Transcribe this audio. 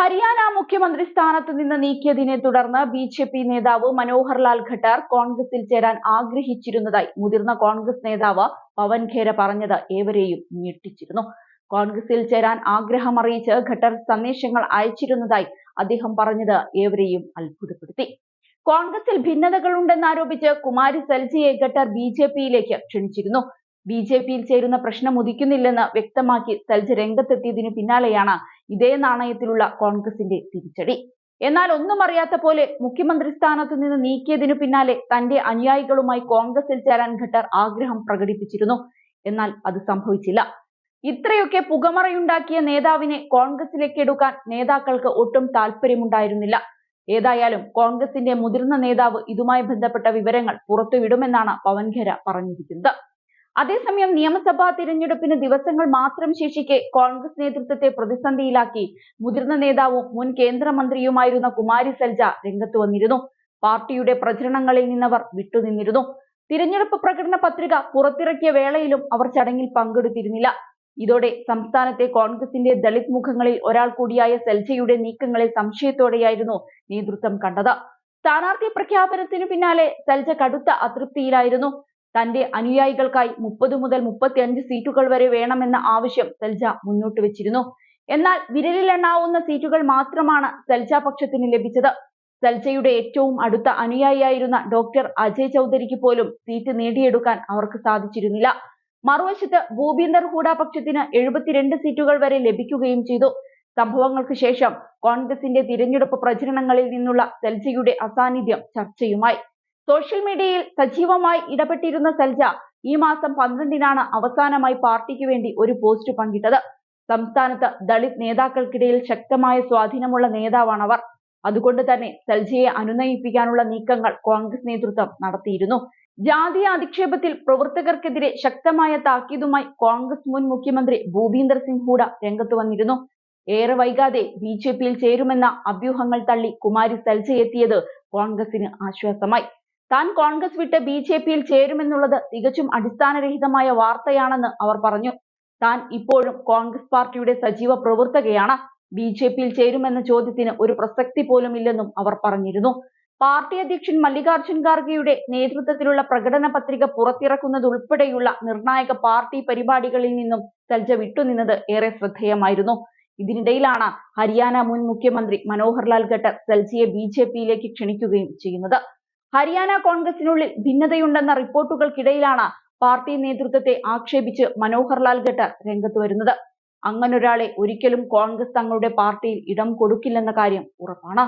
ഹരിയാന മുഖ്യമന്ത്രി സ്ഥാനത്ത് നിന്ന് നീക്കിയതിനെ തുടർന്ന് ബിജെപി നേതാവ് മനോഹർ ലാൽ ഖട്ടർ കോൺഗ്രസിൽ ചേരാൻ ആഗ്രഹിച്ചിരുന്നതായി മുതിർന്ന കോൺഗ്രസ് നേതാവ് പവൻ ഖേര പറഞ്ഞത് ഏവരെയും ഞെട്ടിച്ചിരുന്നു. കോൺഗ്രസിൽ ചേരാൻ ആഗ്രഹമറിയിച്ച് ഖട്ടർ സന്ദേശങ്ങൾ അയച്ചിരുന്നതായി അദ്ദേഹം പറഞ്ഞത് ഏവരെയും അത്ഭുതപ്പെടുത്തി. കോൺഗ്രസിൽ ഭിന്നതകളുണ്ടെന്നാരോപിച്ച് കുമാരി സെൽജിയെ ഖട്ടർ ബിജെപിയിലേക്ക് ക്ഷണിച്ചിരുന്നു. ബിജെപിയിൽ ചേരുന്ന പ്രശ്നം ഉദിക്കുന്നില്ലെന്ന് വ്യക്തമാക്കി സെൽജ രംഗത്തെത്തിയതിനു പിന്നാലെയാണ് ഇതേ നാണയത്തിലുള്ള കോൺഗ്രസിന്റെ തിരിച്ചടി. എന്നാൽ ഒന്നും അറിയാത്ത പോലെ മുഖ്യമന്ത്രി സ്ഥാനത്ത് നിന്ന് നീക്കിയതിനു പിന്നാലെ തന്റെ അനുയായികളുമായി കോൺഗ്രസിൽ ചേരാൻ ഖട്ടർ ആഗ്രഹം പ്രകടിപ്പിച്ചിരുന്നു. എന്നാൽ അത് സംഭവിച്ചില്ല. ഇത്രയൊക്കെ പുകമറയുണ്ടാക്കിയ നേതാവിനെ കോൺഗ്രസിലേക്ക് എടുക്കാൻ നേതാക്കൾക്ക് ഒട്ടും താല്പര്യമുണ്ടായിരുന്നില്ല. ഏതായാലും കോൺഗ്രസിന്റെ മുതിർന്ന നേതാവ് ഇതുമായി ബന്ധപ്പെട്ട വിവരങ്ങൾ പുറത്തുവിടുമെന്നാണ് പവൻ ഖേര പറഞ്ഞിരിക്കുന്നത്. അതേസമയം നിയമസഭാ തിരഞ്ഞെടുപ്പിന് ദിവസങ്ങൾ മാത്രം ശേഷിക്കെ കോൺഗ്രസ് നേതൃത്വത്തെ പ്രതിസന്ധിയിലാക്കി മുതിർന്ന നേതാവും മുൻ കേന്ദ്രമന്ത്രിയുമായിരുന്ന കുമാരി സെൽജ രംഗത്ത് വന്നിരുന്നു. പാർട്ടിയുടെ പ്രചരണങ്ങളിൽ നിന്നവർ വിട്ടുനിന്നിരുന്നു. തിരഞ്ഞെടുപ്പ് പ്രകടന പത്രിക പുറത്തിറക്കിയ വേളയിലും അവർ ചടങ്ങിൽ പങ്കെടുത്തിരുന്നില്ല. ഇതോടെ സംസ്ഥാനത്തെ കോൺഗ്രസിന്റെ ദളിത് മുഖങ്ങളിൽ ഒരാൾ കൂടിയായ സെൽജയുടെ നീക്കങ്ങളെ സംശയത്തോടെയായിരുന്നു നേതൃത്വം കണ്ടത്. സ്ഥാനാർത്ഥി പ്രഖ്യാപനത്തിനു പിന്നാലെ സെൽജ കടുത്ത അതൃപ്തിയിലായിരുന്നു. തന്റെ അനുയായികൾക്കായി 30 മുതൽ 35 സീറ്റുകൾ വരെ വേണമെന്ന ആവശ്യം സെൽജ മുന്നോട്ട് വെച്ചിരുന്നു. എന്നാൽ വിരലിലെണ്ണാവുന്ന സീറ്റുകൾ മാത്രമാണ് സെൽജ പക്ഷത്തിന് ലഭിച്ചത്. സെൽജയുടെ ഏറ്റവും അടുത്ത അനുയായിയായിരുന്ന ഡോക്ടർ അജയ് ചൗധരിക്ക് പോലും സീറ്റ് നേടിയെടുക്കാൻ അവർക്ക് സാധിച്ചിരുന്നില്ല. മറുവശത്ത് ഭൂപീന്ദർ ഹൂഡ പക്ഷത്തിന് 72 സീറ്റുകൾ വരെ ലഭിക്കുകയും ചെയ്തു. സംഭവങ്ങൾക്ക് ശേഷം കോൺഗ്രസിന്റെ തിരഞ്ഞെടുപ്പ് പ്രചരണങ്ങളിൽ നിന്നുള്ള സെൽജയുടെ അസാന്നിധ്യം ചർച്ചയുമായി. സോഷ്യൽ മീഡിയയിൽ സജീവമായി ഇടപെട്ടിരുന്ന സെൽജ ഈ മാസം 12-നാണ് അവസാനമായി പാർട്ടിക്ക് വേണ്ടി ഒരു പോസ്റ്റ് പങ്കിട്ടത്. സംസ്ഥാനത്ത് ദളിത് നേതാക്കൾക്കിടയിൽ ശക്തമായ സ്വാധീനമുള്ള നേതാവാണവർ. അതുകൊണ്ട് തന്നെ സെൽജയെ അനുനയിപ്പിക്കാനുള്ള നീക്കങ്ങൾ കോൺഗ്രസ് നേതൃത്വം നടത്തിയിരുന്നു. ജാതീയ അധിക്ഷേപത്തിൽ പ്രവർത്തകർക്കെതിരെ ശക്തമായ താക്കീതുമായി കോൺഗ്രസ് മുൻ മുഖ്യമന്ത്രി ഭൂപീന്ദർ സിംഗ് ഹൂഡ രംഗത്ത് വന്നിരുന്നു. ഏറെ വൈകാതെ ബിജെപിയിൽ ചേരുമെന്ന അഭ്യൂഹങ്ങൾ തള്ളി കുമാരി സെൽജ എത്തിയത് കോൺഗ്രസിന് ആശ്വാസമായി. താൻ കോൺഗ്രസ് വിട്ട് ബിജെപിയിൽ ചേരുമെന്നുള്ളത് തികച്ചും അടിസ്ഥാനരഹിതമായ വാർത്തയാണെന്ന് അവർ പറഞ്ഞു. താൻ ഇപ്പോഴും കോൺഗ്രസ് പാർട്ടിയുടെ സജീവ പ്രവർത്തകയാണ്. ബിജെപിയിൽ ചേരുമെന്ന ചോദ്യത്തിന് ഒരു പ്രസക്തി പോലും ഇല്ലെന്നും അവർ പറഞ്ഞിരുന്നു. പാർട്ടി അധ്യക്ഷൻ മല്ലികാർജുൻ ഖാർഗെയുടെ നേതൃത്വത്തിലുള്ള പ്രകടന പത്രിക പുറത്തിറക്കുന്നതുൾപ്പെടെയുള്ള നിർണായക പാർട്ടി പരിപാടികളിൽ നിന്നും സെൽജ വിട്ടുനിന്നത് ഏറെ ശ്രദ്ധേയമായിരുന്നു. ഇതിനിടയിലാണ് ഹരിയാന മുൻ മുഖ്യമന്ത്രി മനോഹർ ലാൽ ഖട്ടർ സെൽജയെ ബിജെപിയിലേക്ക് ക്ഷണിക്കുകയും ചെയ്യുന്നത്. ഹരിയാന കോൺഗ്രസിനുള്ളിൽ ഭിന്നതയുണ്ടെന്ന റിപ്പോർട്ടുകൾക്കിടയിലാണ് പാർട്ടി നേതൃത്വത്തെ ആക്ഷേപിച്ച് മനോഹർ ലാൽ ഖട്ടർ രംഗത്ത് വരുന്നത്. അങ്ങനൊരാളെ ഒരിക്കലും കോൺഗ്രസ് തങ്ങളുടെ പാർട്ടിയിൽ ഇടം കൊടുക്കില്ലെന്ന കാര്യം ഉറപ്പാണ്.